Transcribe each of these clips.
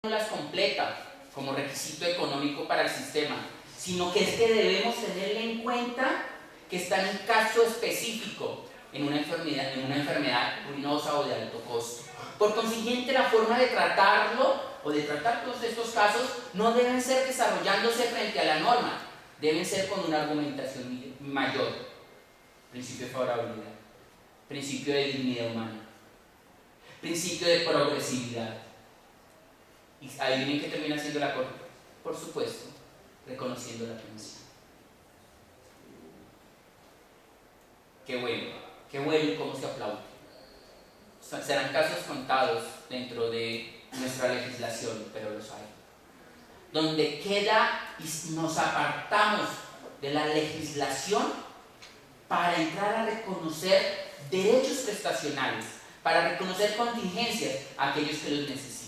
no las completa como requisito económico para el sistema, sino que es que debemos tenerle en cuenta que está en un caso específico, en una enfermedad ruinosa o de alto costo. Por consiguiente, la forma de tratarlo o de tratar todos estos casos no deben ser desarrollándose frente a la norma, deben ser con una argumentación mayor. Principio de favorabilidad, principio de dignidad humana, principio de progresividad. ¿Y adivinen qué termina siendo la Corte? Por supuesto, reconociendo la pensión. Qué bueno y cómo se aplaude. Serán casos contados dentro de nuestra legislación, pero los hay. Donde queda y nos apartamos de la legislación para entrar a reconocer derechos prestacionales, para reconocer contingencias a aquellos que los necesitan.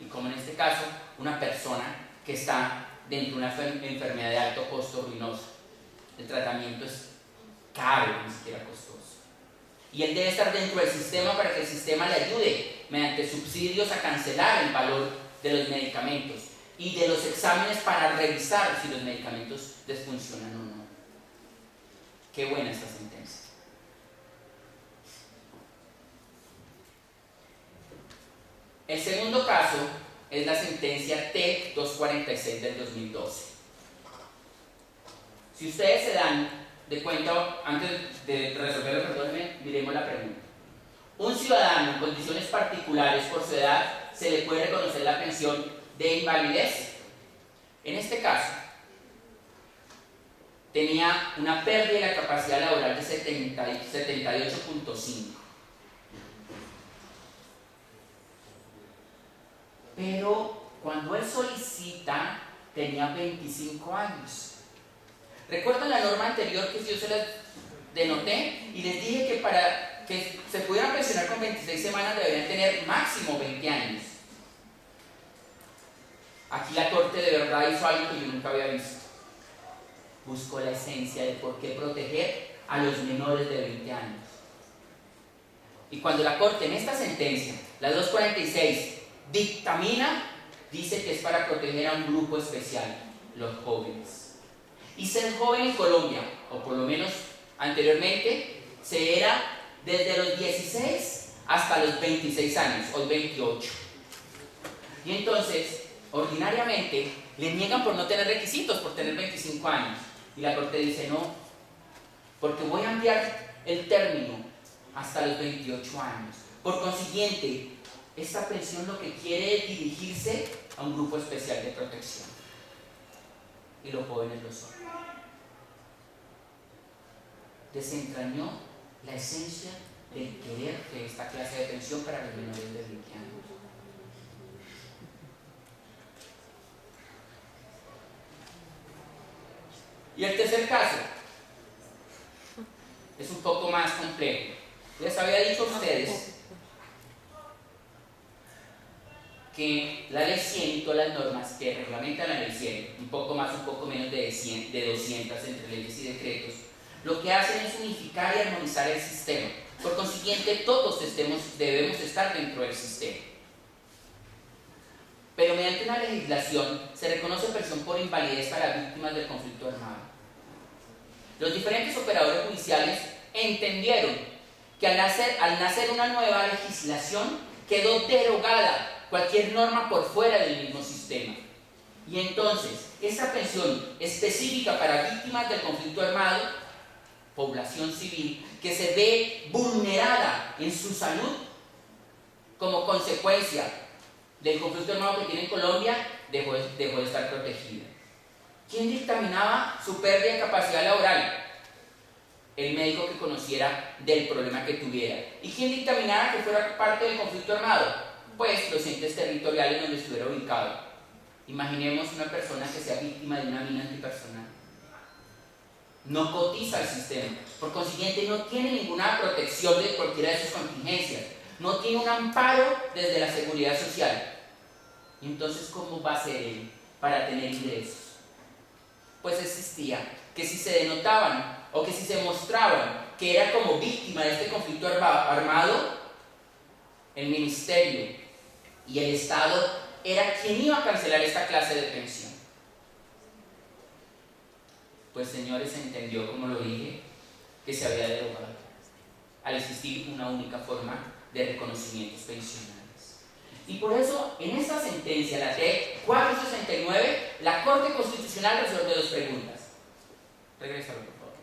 Y como en este caso, una persona que está dentro de una enfermedad de alto costo ruinoso. El tratamiento es caro, ni siquiera costoso. Y él debe estar dentro del sistema para que el sistema le ayude mediante subsidios a cancelar el valor de los medicamentos y de los exámenes para revisar si los medicamentos les funcionan o no. Qué buena esta sentencia. El segundo caso es la sentencia TEC 246 del 2012. Si ustedes se dan de cuenta, antes de resolverlo, perdónenme, miremos la pregunta. Un ciudadano en condiciones particulares por su edad se le puede reconocer la pensión de invalidez. En este caso, tenía una pérdida de la capacidad laboral de 78.5. Pero cuando él solicita, tenía 25 años. ¿Recuerdan la norma anterior que yo se las denoté? Y les dije que para que se pudieran pensionar con 26 semanas deberían tener máximo 20 años. Aquí la Corte de verdad hizo algo que yo nunca había visto. Buscó la esencia de por qué proteger a los menores de 20 años. Y cuando la Corte en esta sentencia, la 246, dictamina, dice que es para proteger a un grupo especial, los jóvenes. Y ser joven en Colombia, o por lo menos anteriormente, se era desde los 16 hasta los 26 años, hoy 28. Y entonces, ordinariamente, le niegan por no tener requisitos, por tener 25 años. Y la Corte dice no, porque voy a ampliar el término hasta los 28 años. Por consiguiente, esta pensión lo que quiere es dirigirse a un grupo especial de protección. Y los jóvenes lo son. Desentrañó la esencia del querer de esta clase de pensión para los menores de 20 años. Y el tercer caso es un poco más complejo. Les había dicho a ustedes que la ley 100 y todas las normas que reglamentan la ley 100, un poco más, un poco menos de 200 entre leyes y decretos, lo que hacen es unificar y armonizar el sistema. Por consiguiente, todos debemos estar dentro del sistema. Pero mediante una legislación se reconoce pensión por invalidez para víctimas del conflicto armado. Los diferentes operadores judiciales entendieron que al nacer una nueva legislación quedó derogada cualquier norma por fuera del mismo sistema. Y entonces, esta pensión específica para víctimas del conflicto armado, población civil, que se ve vulnerada en su salud como consecuencia del conflicto armado que tiene en Colombia, dejó de estar protegida. ¿Quién dictaminaba su pérdida de capacidad laboral? El médico que conociera del problema que tuviera. ¿Y quién dictaminaba que fuera parte del conflicto armado? Pues los entes territoriales donde estuviera ubicado. Imaginemos una persona que sea víctima de una mina antipersonal. No cotiza al sistema, por consiguiente no tiene ninguna protección de cualquiera de sus contingencias, no tiene un amparo desde la seguridad social. Y entonces, ¿cómo va a ser él para tener ingresos? Pues existía que si se denotaban o que si se mostraban que era como víctima de este conflicto armado, el ministerio y el Estado era quién iba a cancelar esta clase de pensión. Pues señores, se entendió, como lo dije, que se había derogado al existir una única forma de reconocimientos pensionales. Y por eso, en esta sentencia, la T 469, la Corte Constitucional resuelve dos preguntas. Regrésalo, por favor.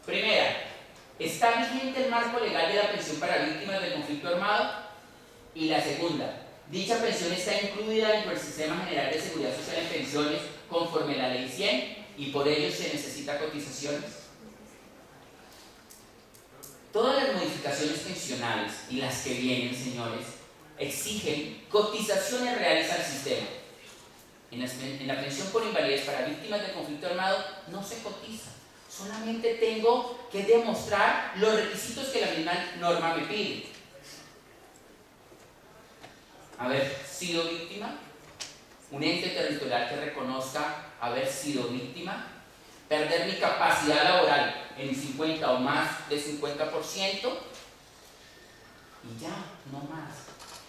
Primera, ¿está vigente el marco legal de la pensión para víctimas del conflicto armado? Y la segunda, ¿dicha pensión está incluida dentro del Sistema General de Seguridad Social en pensiones conforme a la Ley 100 y por ello se necesita cotizaciones? Todas las modificaciones pensionales y las que vienen, señores, exigen cotizaciones reales al sistema. En la pensión por invalidez para víctimas del conflicto armado no se cotiza. Solamente tengo que demostrar los requisitos que la misma norma me pide. Haber sido víctima, un ente territorial que reconozca haber sido víctima, perder mi capacidad laboral en 50 o más de 50% y ya, no más.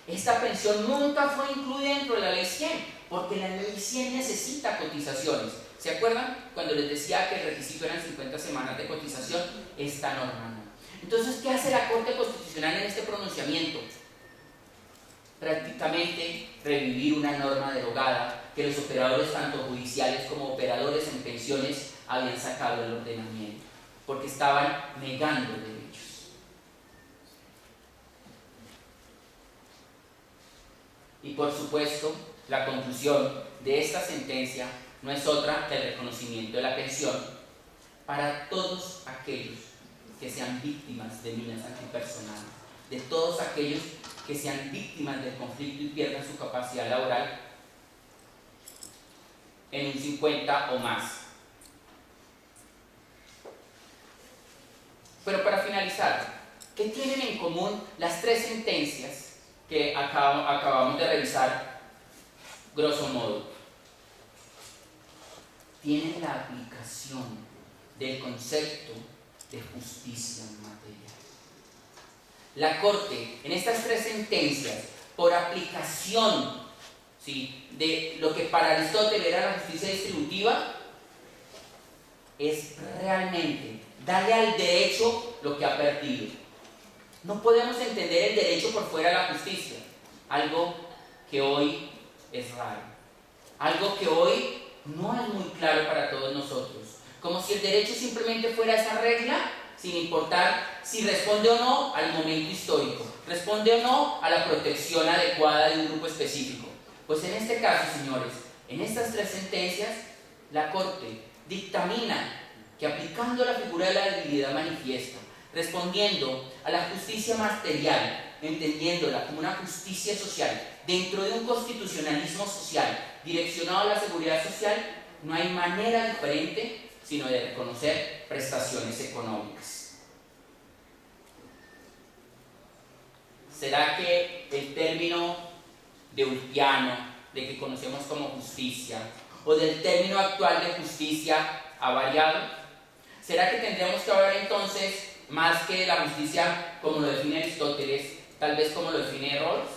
Esta pensión nunca fue incluida dentro de la Ley 100, porque la Ley 100 necesita cotizaciones. ¿Se acuerdan? Cuando les decía que el requisito eran 50 semanas de cotización, esta norma no. Entonces, ¿qué hace la Corte Constitucional en este pronunciamiento? Prácticamente revivir una norma derogada que los operadores, tanto judiciales como operadores en pensiones, habían sacado del ordenamiento, porque estaban negando derechos. Y por supuesto, la conclusión de esta sentencia no es otra que el reconocimiento de la pensión para todos aquellos que sean víctimas de minas antipersonales, de todos aquellos que sean víctimas del conflicto y pierdan su capacidad laboral en un 50 o más. Pero para finalizar, ¿qué tienen en común las tres sentencias que acabamos de revisar, grosso modo? Tienen la aplicación del concepto de justicia material. La Corte, en estas tres sentencias, por aplicación, ¿sí?, de lo que para Aristóteles era la justicia distributiva, es realmente darle al derecho lo que ha perdido. No podemos entender el derecho por fuera de la justicia, algo que hoy es raro, algo que hoy no es muy claro para todos nosotros, como si el derecho simplemente fuera esa regla, sin importar si responde o no al momento histórico, responde o no a la protección adecuada de un grupo específico. Pues en este caso, señores, en estas tres sentencias, la Corte dictamina que aplicando la figura de la debilidad manifiesta, respondiendo a la justicia material, entendiéndola como una justicia social, dentro de un constitucionalismo social direccionado a la seguridad social, no hay manera diferente sino de reconocer prestaciones económicas. ¿Será que el término de Ulpiano, de que conocemos como justicia, o del término actual de justicia ha variado? ¿Será que tendríamos que hablar entonces más que de la justicia como lo define Aristóteles, tal vez como lo define Rawls?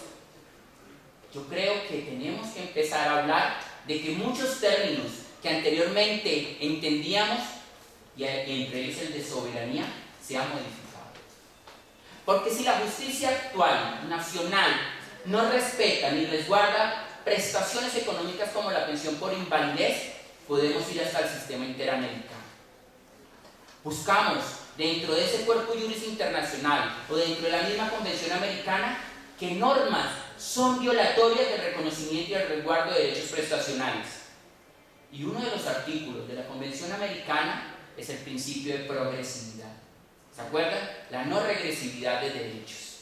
Yo creo que tenemos que empezar a hablar de que muchos términos que anteriormente entendíamos, y entre ellos el de soberanía, se han modificado. Porque si la justicia actual, nacional, no respeta ni resguarda prestaciones económicas como la pensión por invalidez, podemos ir hasta el sistema interamericano. Buscamos dentro de ese cuerpo juris internacional o dentro de la misma convención americana que normas son violatorias del reconocimiento y el resguardo de derechos prestacionales. Y uno de los artículos de la convención americana es el principio de progresividad. ¿Se acuerdan? La no regresividad de derechos.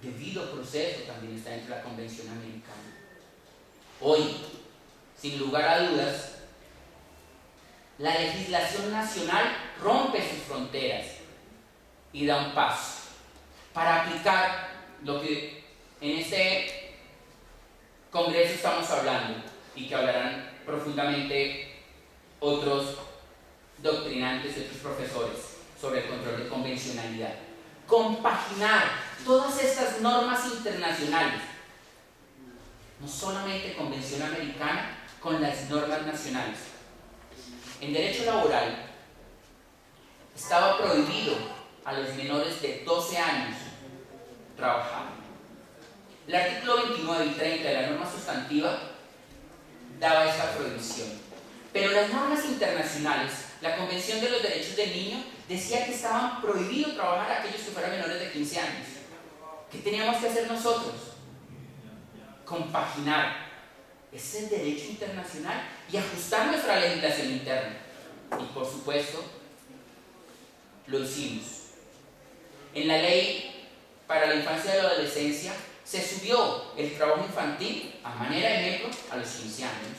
Debido proceso también está dentro de la convención americana. Hoy, sin lugar a dudas, la legislación nacional rompe sus fronteras y da un paso para aplicar lo que en este congreso estamos hablando y que hablarán profundamente otros doctrinantes y otros profesores sobre el control de convencionalidad. Compaginar todas estas normas internacionales, no solamente Convención Americana, con las normas nacionales. En derecho laboral estaba prohibido a los menores de 12 años trabajar. El artículo 29 y 30 de la norma sustantiva daba esta prohibición. Pero las normas internacionales, la Convención de los Derechos del Niño, decía que estaban prohibidos trabajar a aquellos que fueran menores de 15 años. ¿Qué teníamos que hacer nosotros? Compaginar ese derecho internacional y ajustar nuestra legislación interna. Y por supuesto, lo hicimos. En la ley para la infancia y la adolescencia se subió el trabajo infantil, a manera de ejemplo, a los 15 años.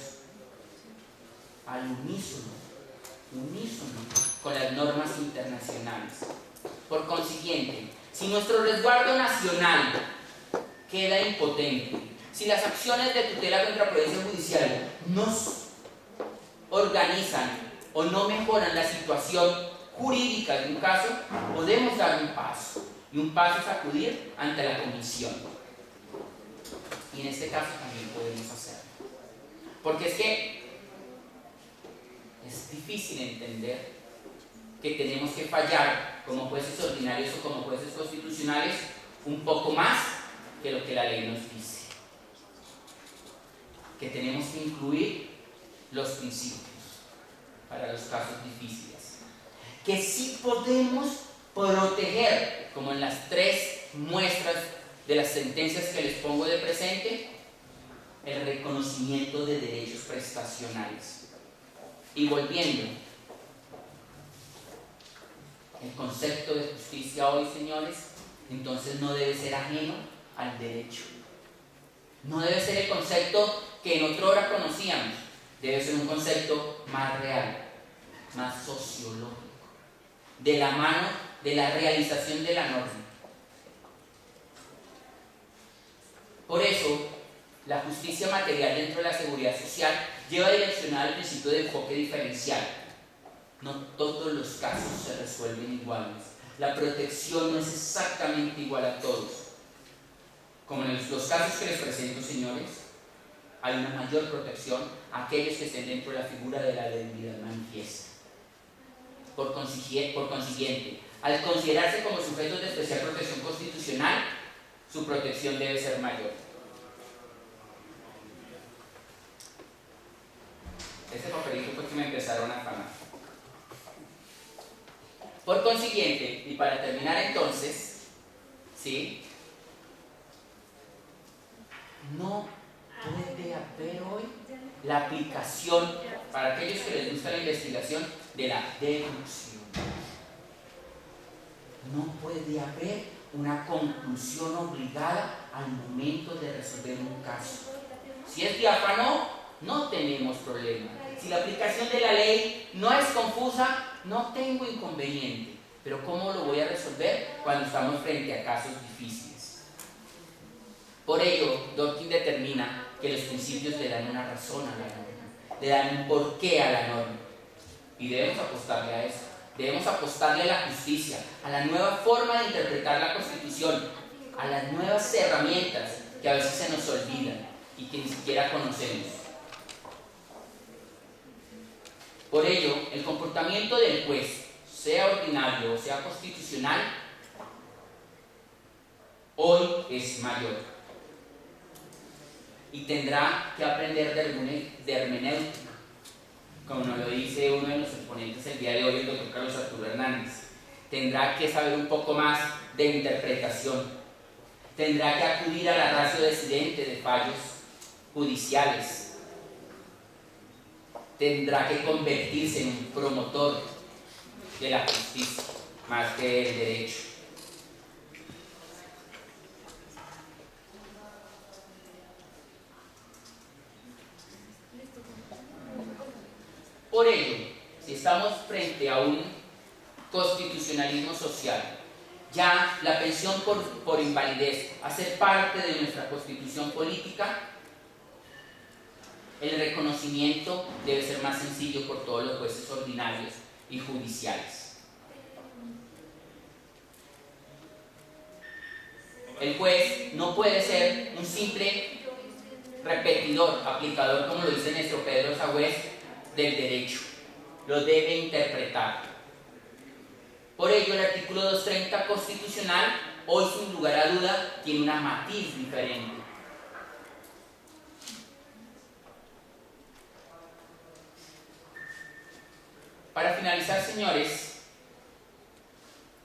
Al unísono con las normas internacionales. Por consiguiente, si nuestro resguardo nacional queda impotente, si las acciones de tutela contra providencia judicial nos organizan o no mejoran la situación jurídica de un caso, podemos dar un paso, y un paso es acudir ante la comisión. Y en este caso también podemos hacerlo. Porque es que es difícil entender que tenemos que fallar como jueces ordinarios o como jueces constitucionales un poco más que lo que la ley nos dice. Que tenemos que incluir los principios para los casos difíciles. Que sí podemos proteger, como en las 3 muestras de las sentencias que les pongo de presente, el reconocimiento de derechos prestacionales. Y volviendo, el concepto de justicia hoy, señores, entonces no debe ser ajeno al derecho. No debe ser el concepto que en otra hora conocíamos, debe ser un concepto más real, más sociológico, de la mano de la realización de la norma. Por eso, la justicia material dentro de la seguridad social lleva direccionado el principio de enfoque diferencial. No todos los casos se resuelven iguales. La protección no es exactamente igual a todos. Como en los casos que les presento, señores, hay una mayor protección a aquellos que estén dentro de la figura de la debilidad manifiesta. Por consiguiente, al considerarse como sujetos de especial protección constitucional, su protección debe ser mayor. Este papelito fue que me empezaron a afanar. Por consiguiente, y para terminar entonces, ¿sí? No puede haber hoy la aplicación, para aquellos que les gusta la investigación, de la deducción. No puede haber una conclusión obligada al momento de resolver un caso. Si es diáfano, no tenemos problema. Si la aplicación de la ley no es confusa, no tengo inconveniente. Pero ¿cómo lo voy a resolver cuando estamos frente a casos difíciles? Por ello, Dworkin determina que los principios le dan una razón a la norma, le dan un porqué a la norma. Y debemos apostarle a eso. Debemos apostarle a la justicia, a la nueva forma de interpretar la Constitución, a las nuevas herramientas que a veces se nos olvidan y que ni siquiera conocemos. Por ello, el comportamiento del juez, sea ordinario o sea constitucional, hoy es mayor. Y tendrá que aprender de hermenéutica, como nos lo dice uno de los exponentes el día de hoy, el doctor Carlos Arturo Hernández. Tendrá que saber un poco más de interpretación. Tendrá que acudir a la ratio decidente de fallos judiciales. Tendrá que convertirse en un promotor de la justicia, más que del derecho. Por ello, si estamos frente a un constitucionalismo social, ya la pensión por invalidez hace parte de nuestra constitución política, el reconocimiento debe ser más sencillo por todos los jueces ordinarios y judiciales. El juez no puede ser un simple repetidor, aplicador, como lo dice nuestro Pedro Sagüez, del derecho. Lo debe interpretar. Por ello, el artículo 230 constitucional, hoy sin lugar a duda, tiene una matiz diferente. Para finalizar, señores,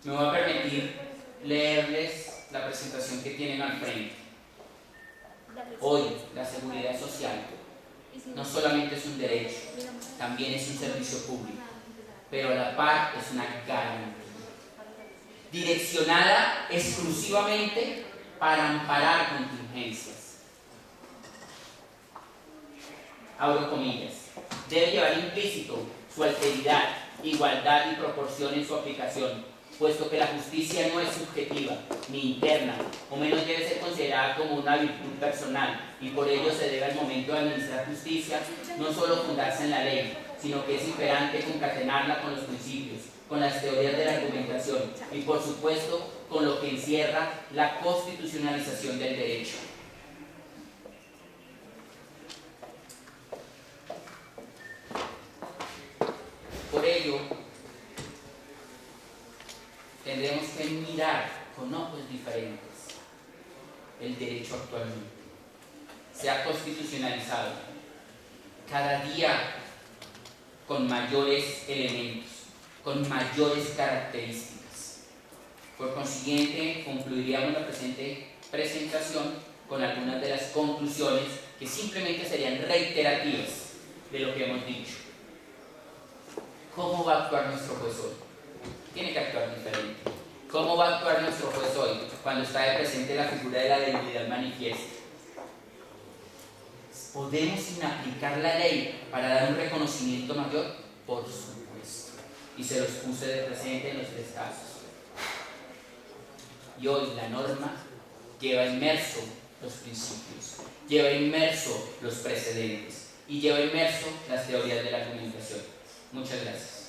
me voy a permitir leerles la presentación que tienen al frente. Hoy, la seguridad social no solamente es un derecho, también es un servicio público, pero a la par es una garantía, direccionada exclusivamente para amparar contingencias. Abro comillas. Debe llevar implícito su alteridad, igualdad y proporción en su aplicación, puesto que la justicia no es subjetiva ni interna, o menos debe ser considerada como una virtud personal, y por ello se debe al momento de administrar justicia no solo fundarse en la ley, sino que es imperante concatenarla con los principios, con las teorías de la argumentación y por supuesto con lo que encierra la constitucionalización del derecho. Por ello, tendremos que mirar con ojos diferentes el derecho actualmente. Se ha constitucionalizado cada día con mayores elementos, con mayores características. Por consiguiente, concluiríamos la presente presentación con algunas de las conclusiones que simplemente serían reiterativas de lo que hemos dicho. ¿Cómo va a actuar nuestro juez hoy? Tiene que actuar diferente. ¿Cómo va a actuar nuestro juez hoy cuando está de presente la figura de la debilidad manifiesta? ¿Podemos inaplicar la ley para dar un reconocimiento mayor? Por supuesto. Y se los puse de presente en los tres casos. Y hoy la norma lleva inmerso los principios, lleva inmerso los precedentes y lleva inmerso las teorías de la argumentación. Muchas gracias.